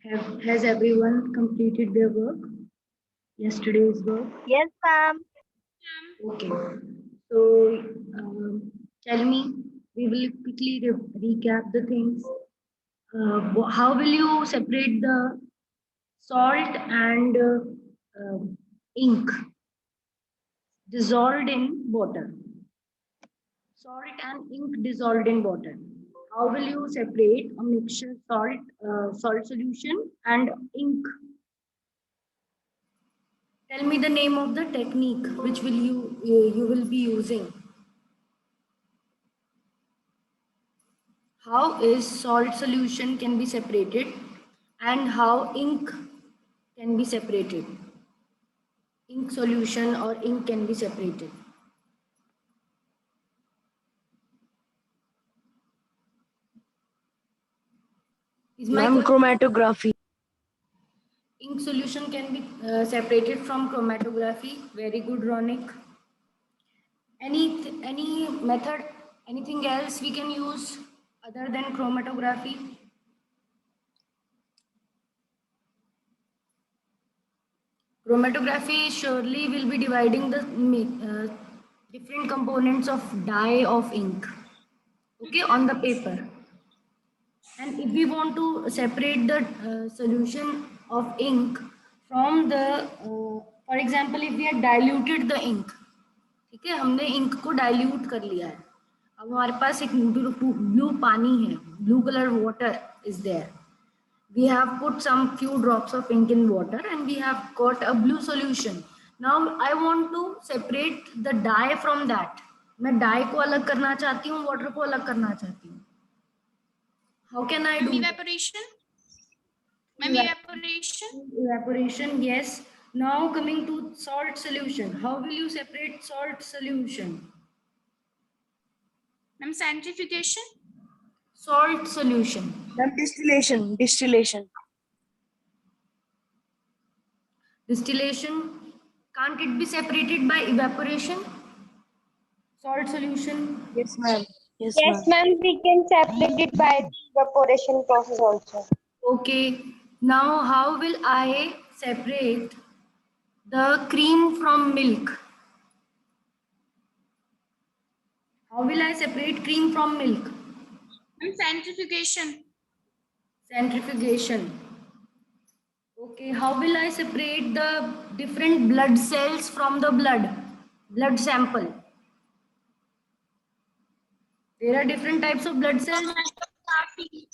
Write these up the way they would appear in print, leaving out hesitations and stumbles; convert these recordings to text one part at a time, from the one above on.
Has everyone completed their work? Yesterday's work? Yes, ma'am. Okay. So, tell me, we will quickly recap the things. How will you separate the salt and ink dissolved in water? Salt and ink dissolved in water. How will you separate a mixture salt solution and ink? Tell me the name of the technique which will you will be using. How is salt solution can be separated and how ink can be separated? Ink solution or ink can be separated. Ma'am, chromatography. Ink solution can be separated from chromatography. Very good, Ronik. Any method, anything else we can use other than chromatography? Chromatography surely will be dividing the different components of dye of ink, okay, on the paper. And if we want to separate the solution of ink from the, for example, if we have diluted the ink, ठीक है, हमने ink को dilute कर लिया है, अब हमारे पास एक blue पानी है, blue color water is there. We have put some few drops of ink in water and we have got a blue solution. Now I want to separate the dye from that. मैं dye को अलग करना चाहती हूँ, water को अलग करना चाहती हूँ. How can I do? Evaporation. Evaporation. Evaporation, yes. Now coming to salt solution. How will you separate salt solution? Centrifugation. Salt solution. Ma'am, distillation. Distillation. Distillation. Can't it be separated by evaporation? Salt solution. Yes, ma'am. Yes, ma'am. We can separate it by the evaporation process also. Okay. Now how will I separate the cream from milk? How will I separate cream from milk? Centrifugation. Centrifugation. Okay, how will I separate the different blood cells from the blood sample? There are different types of blood cells. Chromatography.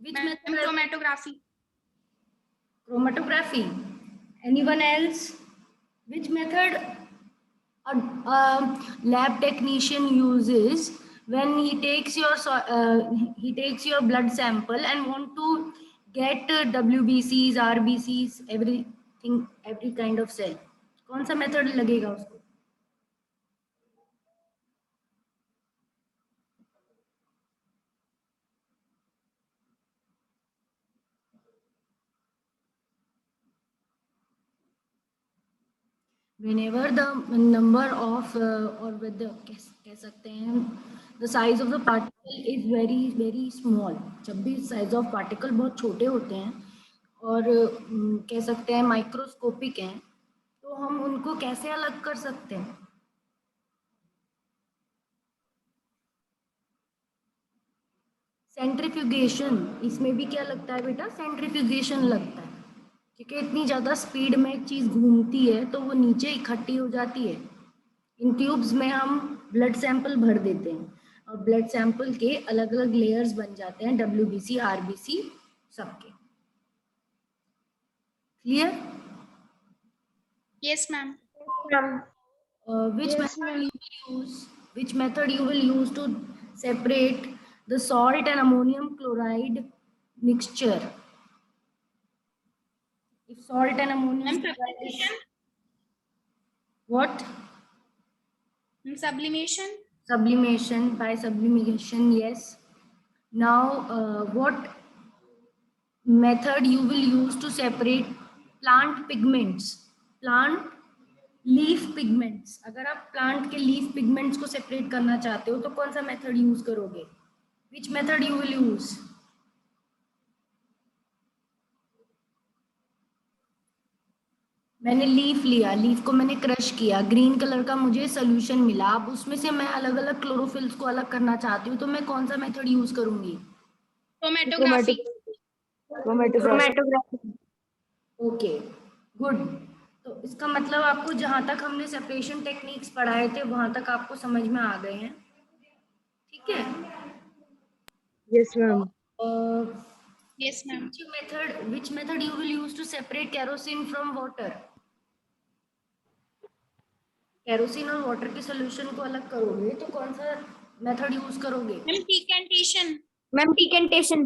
Which method? Chromatography. Chromatography. Anyone else? Which method a lab technician uses when he takes your blood sample and want to get WBCs, RBCs, everything, every kind of cell. कौन सा method लगेगा उसको? Whenever the number of or with the कह सकते हैं the size of the particle is very small. जब भी size of particle बहुत छोटे होते हैं और कह सकते हैं microscopic हैं, तो हम उनको कैसे अलग कर सकते हैं? सेंट्रीफ्यूगेशन, इसमें भी क्या लगता है बेटा? सेंट्रीफ्यूगेशन लगता है, क्योंकि इतनी ज़्यादा स्पीड में एक चीज़ घूमती है तो वो नीचे इकट्ठी हो जाती है. इन ट्यूब्स में हम ब्लड सैंपल भर देते हैं और ब्लड सैंपल के अलग अलग लेयर्स बन जाते हैं, WBC, RBC सबके. Clear? Yes, ma'am. Which method you will use to separate the salt and ammonium chloride mixture? If salt and ammonium chloride is what? Sublimation. Sublimation, by sublimation, yes. Now, what method you will use to separate plant pigments? Plant leaf pigments. अगर आप plant के leaf pigments को separate करना चाहते हो तो कौन सा method use करोगे? Which method you will use? मैंने लीफ लिया, लीफ को मैंने क्रश किया, ग्रीन कलर का मुझे सोल्यूशन मिला। अब उसमें से मैं अलग अलग क्लोरोफिल्स को अलग करना चाहती हूँ, तो मैं कौन सा मेथड यूज करूंगी? Chromatography. Chromatography. Okay, good. तो इसका मतलब आपको जहां तक हमने सेपरेशन टेक्निक्स पढ़ाए थे वहां तक आपको समझ में आ गए हैं, ठीक है? Yes, ma'am. Yes, ma'am. Which method you will use to separate kerosene from water? Kerosene और वाटर के सोल्यूशन को अलग करोगे तो कौन सा मेथड यूज करोगे? Ma'am, decantation. Ma'am decantation.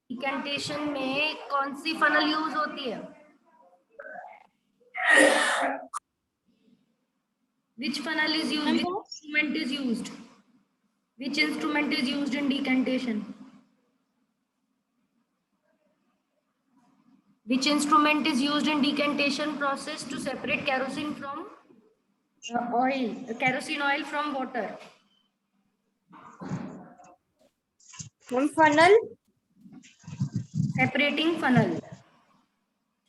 Decantation में कौन सी फनल यूज होती है? Which funnel is used? Which instrument is used? Which instrument is used in decantation? Which instrument is used in decantation process to separate kerosene from oil, kerosene oil from water? Ma'am funnel. Separating funnel,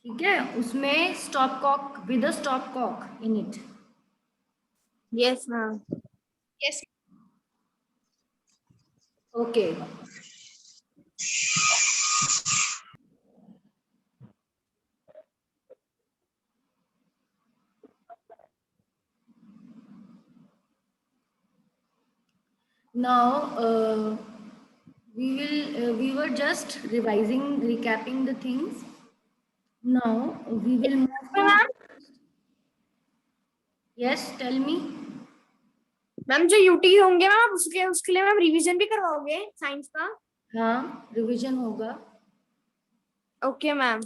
ठीक है? उसमें stop cock with a stop cock in it. Yes ma'am. Yes. Okay. Now we were just revising, recapping the things. Now we will move to. Yes, tell me. Ma'am जो UT होंगे ma'am उसके लिए ma'am revision भी करवाओगे science का? हाँ, revision होगा। Okay ma'am.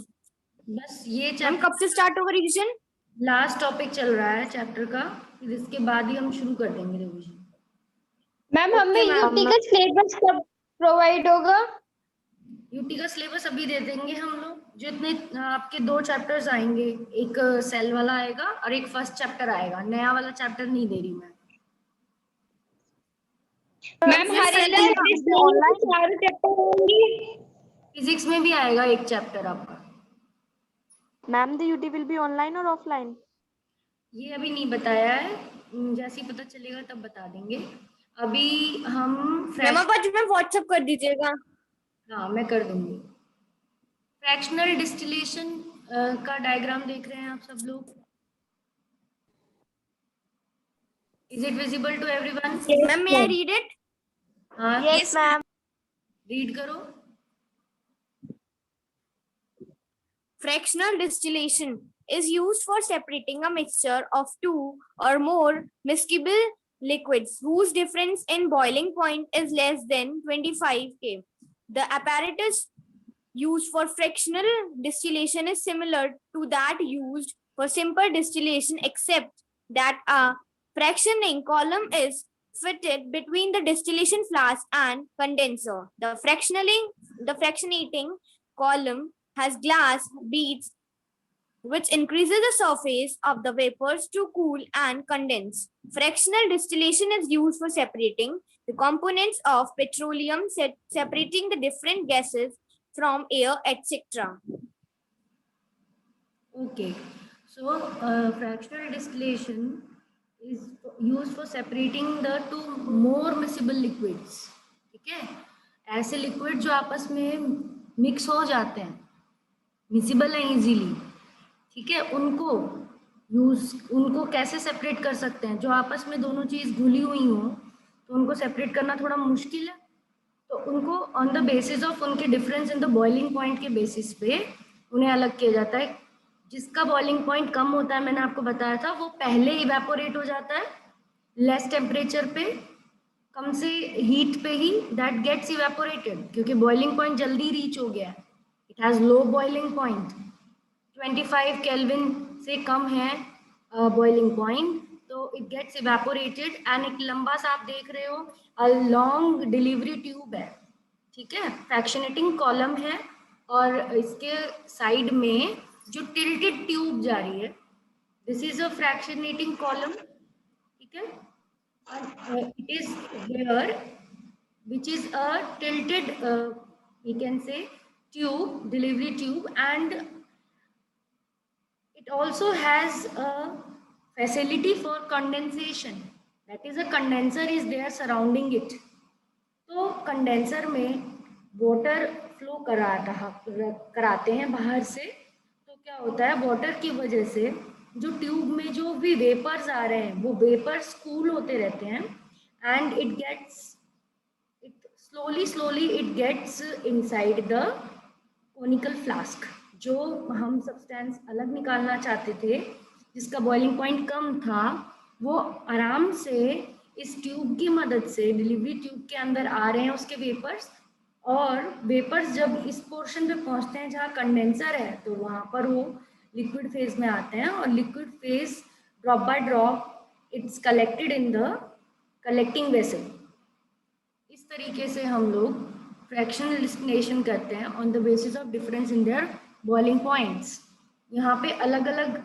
बस ये मैम चैप्टर कब से स्टार्ट होगा रिवीजन? लास्ट टॉपिक चल रहा है चैप्टर का, फिर इसके बाद ही हम शुरू कर देंगे रिवीजन। मैम हमें यूटी का सिलेबस कब प्रोवाइड होगा? यूटी का सिलेबस अभी दे देंगे हम लोग। जितने आपके 2 चैप्टर्स आएंगे, एक सेल वाला आएगा और एक फर्स्ट चैप्टर आएगा। नया वाला चैप्टर नहीं दे रही मैं। मैम हर ऑनलाइन सारे चैप्टर होंगे? फिजिक्स में भी आएगा एक चैप्टर आपका। Ma'am the UT will be online और ऑफलाइन? ये अभी नहीं बताया है, जैसे ही पता चलेगा तब बता देंगे। अभी हम मैम आप आज में व्हाट्सएप कर दीजिएगा। हाँ, मैं कर दूंगी। फ्रैक्शनल डिस्टिलेशन का डायग्राम देख रहे हैं आप सब लोग? Is it visible to everyone? Ma'am may I read it? हाँ, यस मैम। रीड करो। Fractional distillation is used for separating a mixture of two or more miscible liquids whose difference in boiling point is less than 25 K. The apparatus used for fractional distillation is similar to that used for simple distillation, except that a fractioning column is fitted between the distillation flask and condenser. The fractionating column has glass beads which increases the surface of the vapors to cool and condense. Fractional distillation is used for separating the components of petroleum, separating the different gases from air, etc. Okay, so fractional distillation is used for separating the two more miscible liquids. ठीक है? ऐसे liquid जो आपस में mix हो जाते हैं, miscible है इजीली, ठीक है? उनको कैसे सेपरेट कर सकते हैं? जो आपस में दोनों चीज घुली हुई हो तो उनको सेपरेट करना थोड़ा मुश्किल है, तो उनको ऑन द बेसिस ऑफ उनके difference in the boiling point के बेसिस पे उन्हें अलग किया जाता है। जिसका बॉइलिंग पॉइंट कम होता है, मैंने आपको बताया था, वो पहले इवेपोरेट हो जाता है लेस टेम्परेचर पे, कम से हीट पे ही दैट गेट्स इवेपोरेटेड, क्योंकि बॉइलिंग पॉइंट जल्दी रीच हो गया है। It has low boiling point, 25 kelvin से कम है बॉइलिंग पॉइंट, तो इट गेट्स इवेपोरेटेड। एंड एक लंबा सा आप देख रहे हो लॉन्ग डिलीवरी ट्यूब है, ठीक है? फ्रैक्शनेटिंग कॉलम है और इसके साइड में जो टिल्टेड ट्यूब जा रही है, this is a fractionating column, ठीक है? It is here which is a tilted we can say tube, delivery tube, and It also has a facility for condensation. That is, a condenser is there surrounding it. तो condenser में water flow कराते हैं बाहर से. तो क्या होता है, वाटर की वजह से जो ट्यूब में जो भी वेपर्स आ रहे हैं वो वेपर्स कूल होते रहते हैं and it slowly it gets inside the conical flask. जो हम सब्सटेंस अलग निकालना चाहते थे जिसका बॉइलिंग पॉइंट कम था, वो आराम से इस ट्यूब की मदद से डिलीवरी ट्यूब के अंदर आ रहे हैं उसके वेपर्स, और वेपर्स जब इस पोर्शन पे पहुंचते हैं जहाँ कंडेंसर है तो वहाँ पर वो लिक्विड फेज में आते हैं, और liquid phase drop by drop it's collected in the collecting vessel. इस तरीके से हम लोग फ्रैक्शनल डिस्टिलेशन करते हैं on the basis of difference in their boiling points. यहाँ पे अलग अलग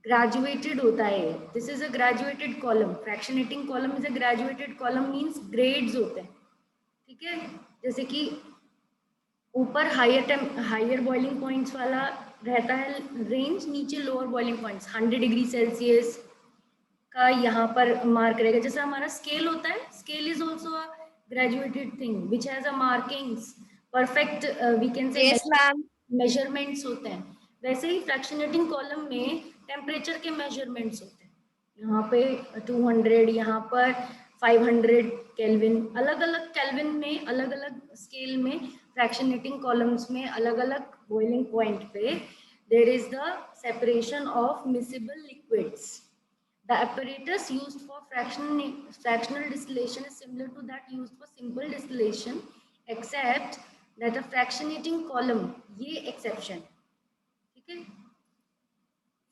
ग्रेजुएटेड होता है. This is a graduated column. Fractionating column is a graduated column, means grades होते हैं. ठीक है, जैसे कि ऊपर हायर बॉइलिंग पॉइंट्स वाला रहता है रेंज, नीचे lower boiling points 100 degree Celsius का यहाँ पर मार्क रहेगा. जैसे हमारा स्केल होता है, scale is also a graduated thing which has a markings, perfect we can say Yes, ma'am. Measurements होते हैं. वैसे ही फ्रैक्शनेटिंग कॉलम में टेम्परेचर के मेजरमेंट्स होते हैं. यहाँ पे 200, यहाँ पर 500 केल्विन, अलग अलग केल्विन में, अलग अलग स्केल में फ्रैक्शनेटिंग कॉलम्स में अलग अलग बॉइलिंग पॉइंट पे there is the separation of miscible liquids. The apparatus used for fractional distillation is similar to that used for simple distillation, except that a fractionating column, ये exception, ठीक है,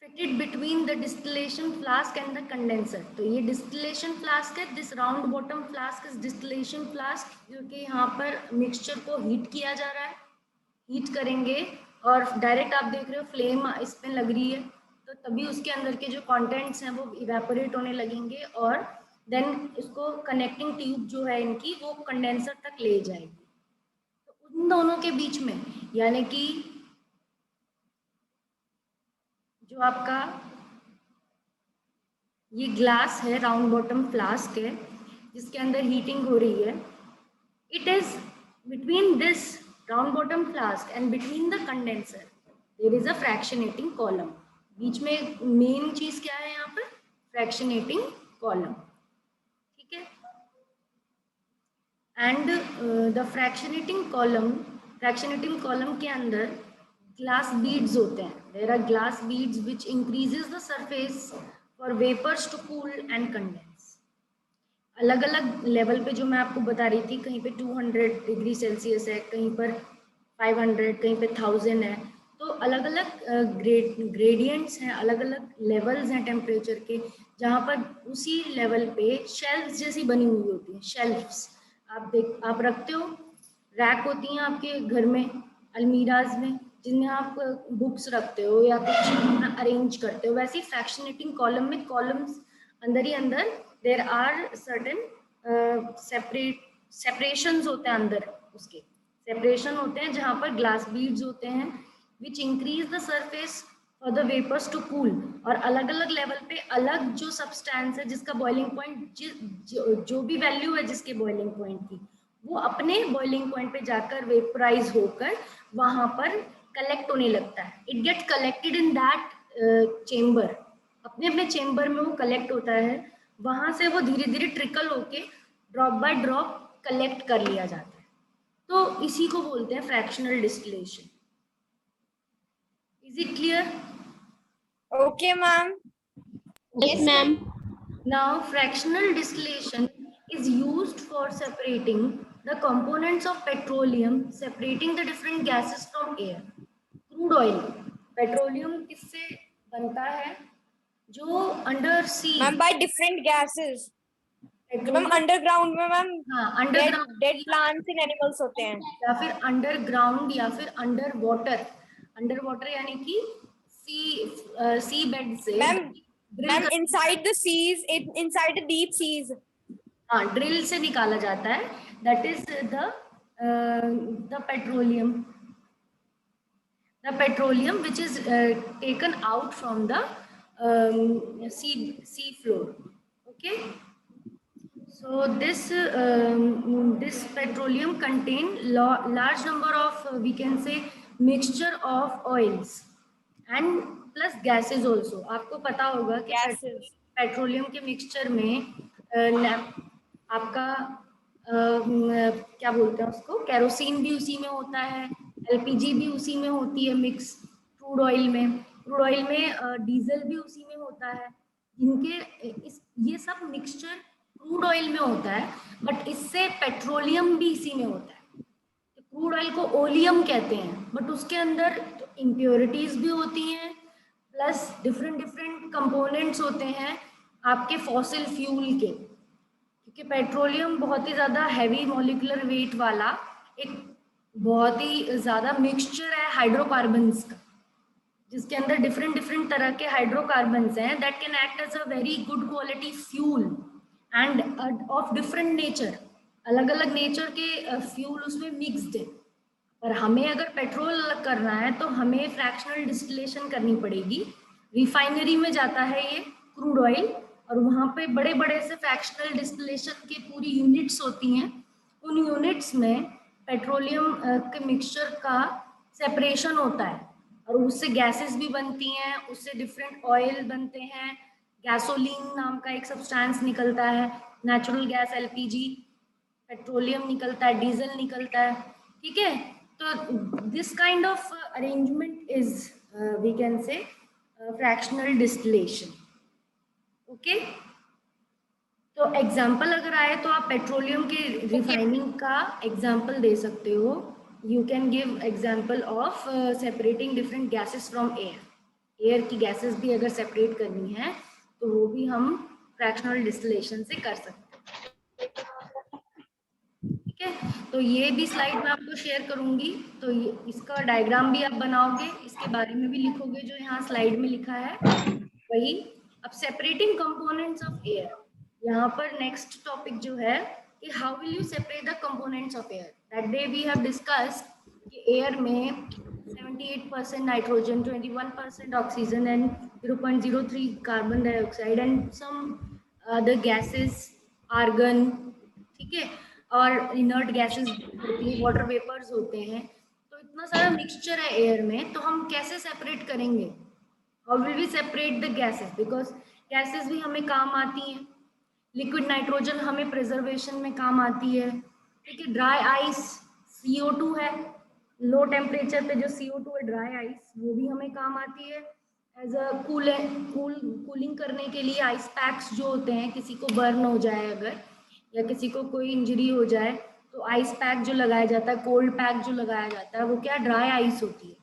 fitted between the distillation flask and the condenser. तो ये distillation flask है. This round bottom flask is distillation flask, क्योंकि यहाँ पर mixture को हीट किया जा रहा है. हीट करेंगे और डायरेक्ट आप देख रहे हो फ्लेम इस पे लग रही है, तो तभी उसके अंदर के जो कंटेंट्स हैं वो इवेपोरेट होने लगेंगे, और देन इसको कनेक्टिंग ट्यूब जो है इनकी वो कंडेंसर तक ले जाएगी. तो उन दोनों के बीच में, यानी कि जो आपका ये ग्लास है, राउंड बॉटम फ्लास्क है जिसके अंदर हीटिंग हो रही है, it is between this round bottom flask and between the condenser there is a fractionating column. बीच में मेन चीज क्या है यहाँ पर, फ्रैक्शनेटिंग कॉलम. ठीक है, एंड द फ्रैक्शनेटिंग कॉलम के अंदर ग्लास बीड्स होते हैं. There are glass beads which increases the surface for vapours to cool and condense. अलग अलग लेवल पे जो मैं आपको बता रही थी, कहीं पे 200 डिग्री सेल्सियस है, कहीं पर 500, कहीं पे 1000 है. तो अलग अलग ग्रेडियंट्स हैं, अलग अलग लेवल्स हैं टेम्परेचर के, जहाँ पर उसी लेवल पे शेल्फ्स जैसी बनी हुई होती हैं. शेल्फ्स आप रखते हो, रैक होती हैं आपके घर में, अलमीराज में, जिनमें आप बुक्स रखते हो या कुछ अरेंज करते हो. वैसे ही फ्रैक्शनेटिंग कॉलम में कॉलम्स अंदर ही अंदर देयर आर सर्टेन सेपरेशंस होते हैं. अंदर उसके सेपरेशन होते हैं जहाँ पर ग्लास बीड्स होते हैं which increase the surface for the vapours to cool. और अलग अलग लेवल पे अलग जो सब्सटेंस है जिसका बॉइलिंग पॉइंट, जो भी वैल्यू है जिसके बॉइलिंग पॉइंट की, वो अपने बॉइलिंग पॉइंट पे जाकर वेपराइज होकर वहां पर कलेक्ट होने लगता है. It get collected in that chamber. अपने अपने चेम्बर में वो कलेक्ट होता है. वहां से वो धीरे धीरे ट्रिकल होके ड्रॉप बाय ड्रॉप कलेक्ट कर लिया जाता है. तो इसी को बोलते हैं fractional distillation. Is it clear? Okay, ma'am. Yes, ma'am. Now, fractional distillation is used for separating the components of petroleum, separating the different gases from air. Crude oil, petroleum किससे बनता है? जो under sea. Ma'am, by different gases. petroleum, Ma'am, underground में ma'am हाँ, underground dead plants and animals होते हैं. या फिर अंडरग्राउंड या फिर अंडर वाटर यानी कि सी बेड से Ma'am, inside the seas, inside the deep seas. हाँ, ड्रिल से निकाला जाता है. That is the petroleum. the petroleum which is taken out from the sea floor. Okay. So this petroleum contain large number of we can say mixture of oils and plus gases also. आपको पता होगा कि Gases. Petroleum के mixture में आपका क्या बोलते हैं उसको, केरोसिन भी उसी में होता है, एलपीजी भी उसी में होती है मिक्स, क्रूड ऑयल में डीजल भी उसी में होता है, ये सब मिक्सचर क्रूड ऑयल में होता है, बट इससे पेट्रोलियम भी इसी में होता है। क्रूड ऑयल को ओलियम कहते हैं, बट उसके अंदर इम्प्योरिटीज भी होती हैं, प्लस डिफरेंट कंपोनेंट्स होते हैं आपके फॉसिल फ्यूल के, क्योंकि पेट्रोलियम बहुत ही ज़्यादा हैवी मॉलिक्यूलर वेट वाला एक बहुत ही ज़्यादा मिक्सचर है हाइड्रोकार्बन्स का, जिसके अंदर डिफरेंट तरह के हाइड्रोकार्बन्स हैं that can act as a very good quality fuel and of different nature, अलग अलग नेचर के फ्यूल उसमें मिक्सड है। पर हमें अगर पेट्रोल करना है तो हमें फ्रैक्शनल डिस्टिलेशन करनी पड़ेगी। रिफाइनरी में जाता है ये क्रूड ऑयल, और वहाँ पे बड़े बड़े से फ्रैक्शनल डिस्टिलेशन की पूरी यूनिट्स होती हैं, उन यूनिट्स में पेट्रोलियम के मिक्सचर का सेपरेशन होता है और उससे गैसेस भी बनती हैं, उससे डिफरेंट ऑयल बनते हैं, गैसोलीन नाम का एक सब्सटेंस निकलता है, नेचुरल गैस एलपीजी, पेट्रोलियम निकलता है, डीजल निकलता है, ठीक है। तो this kind of arrangement is we can say fractional distillation. Okay, तो एग्जाम्पल अगर आए तो आप पेट्रोलियम के रिफाइनिंग का एग्जाम्पल दे सकते हो। You can give example of separating different gases from air की गैसेस भी अगर सेपरेट करनी है तो वो भी हम फ्रैक्शनल डिस्टिलेशन से कर सकते हैं, ठीक है। तो ये भी स्लाइड मैं आपको शेयर करूंगी, तो ये इसका डायग्राम भी आप बनाओगे, इसके बारे में भी लिखोगे जो यहाँ स्लाइड में लिखा है वही। अब सेपरेटिंग कंपोनेंट्स ऑफ एयर, यहाँ पर नेक्स्ट टॉपिक जो है कि how will you separate the components of air. That day we have discussed कि एयर में 78% nitrogen, 21% oxygen and 0.03 carbon dioxide and some other gases, argon, ठीक है, और इनर्ट गैसेस होती हैं, वाटर वेपर्स होते हैं। तो इतना सारा मिक्सचर है एयर में, तो हम कैसे सेपरेट करेंगे? How will we separate the gases? Because gases भी हमें काम आती हैं, लिक्विड नाइट्रोजन हमें प्रिजर्वेशन में काम आती है, ठीक है। ड्राई आइस CO2 है, लो टेम्परेचर पे जो CO2 है ड्राई आइस, वो भी हमें काम आती है एज अ कूलिंग करने के लिए। आइस पैक्स जो होते हैं, किसी को बर्न हो जाए अगर या किसी को कोई इंजरी हो जाए तो आइस पैक जो लगाया जाता है, कोल्ड पैक जो लगाया जाता है, वो क्या ड्राई आइस होती है,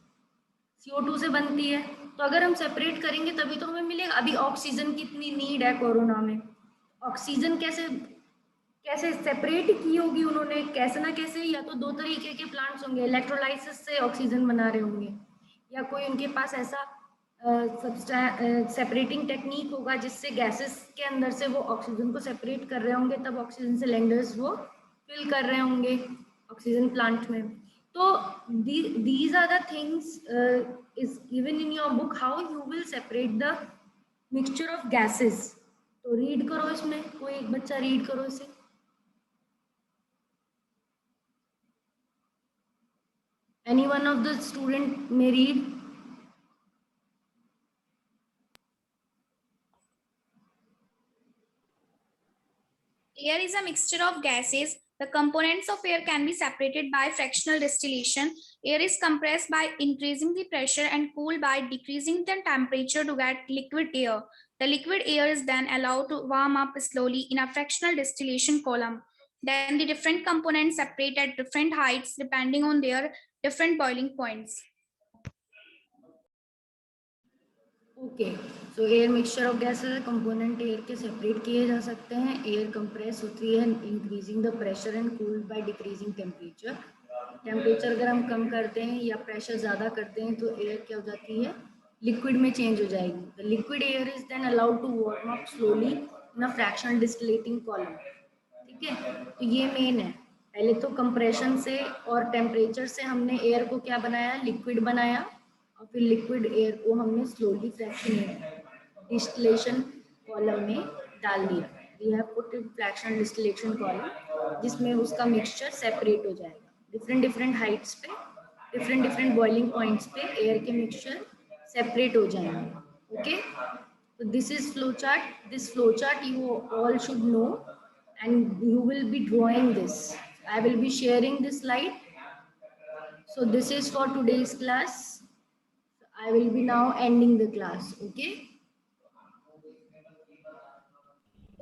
CO2 से बनती है। तो अगर हम सेपरेट करेंगे तभी तो हमें मिलेगा। अभी ऑक्सीजन की इतनी नीड है कोरोना में, ऑक्सीजन कैसे सेपरेट की होगी उन्होंने, कैसे ना कैसे, या तो दो तरीके के प्लांट्स होंगे, इलेक्ट्रोलाइसिस से ऑक्सीजन बना रहे होंगे, या कोई उनके पास ऐसा सेपरेटिंग टेक्निक होगा जिससे गैसेस के अंदर से वो ऑक्सीजन को सेपरेट कर रहे होंगे, तब ऑक्सीजन सिलेंडर्स वो फिल कर रहे होंगे ऑक्सीजन प्लांट में। तो these are the things is given in your book how you will separate the mixture of gases। तो रीड करो, इसमें कोई एक बच्चा रीड करो इसे। Any one of the student may read। Air is a mixture of gases. The components of air can be separated by fractional distillation. Air is compressed by increasing the pressure and cooled by decreasing the temperature to get liquid air. The liquid air is then allowed to warm up slowly in a fractional distillation column. Then the different components separate at different heights depending on their different boiling points. Okay, so air mixture of gases component air के separate किए जा सकते हैं। Air compress होती है increasing the pressure and cooled by decreasing temperature. Temperature अगर हम कम करते हैं या प्रेशर ज़्यादा करते हैं तो एयर क्या हो जाती है, लिक्विड में चेंज हो जाएगी। The liquid air is then allowed to warm up slowly in a fractional distillating column, ठीक है। तो ये मेन है, पहले तो कंप्रेशन से और टेम्परेचर से हमने एयर को क्या बनाया, लिक्विड बनाया, और फिर लिक्विड एयर को हमने स्लोली डिस्टिलेशन कॉलम में डाल दिया. We have put in fractional distillation column जिसमें उसका मिक्सचर सेपरेट हो जाएगा. डिफरेंट डिफरेंट हाइट्स पे, डिफरेंट डिफरेंट बॉइलिंग पॉइंट्स पे एयर के मिक्सचर सेपरेट हो जाएंगे. Okay, so this is flowchart. This flowchart you all should know, and you will be drawing this. I will be sharing this slide. So this is for today's class. I will be now ending the class. Okay.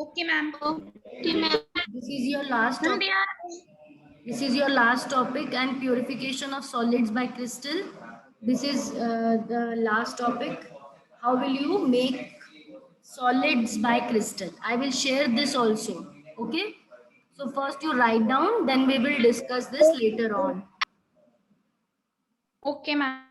Okay, ma'am. Okay, ma'am. This is your last topic. This is your last topic, and purification of solids by crystal. This is the last topic. How will you make solids by crystal? I will share this also. Okay. So first you write down, then we will discuss this later on. Okay, ma'am.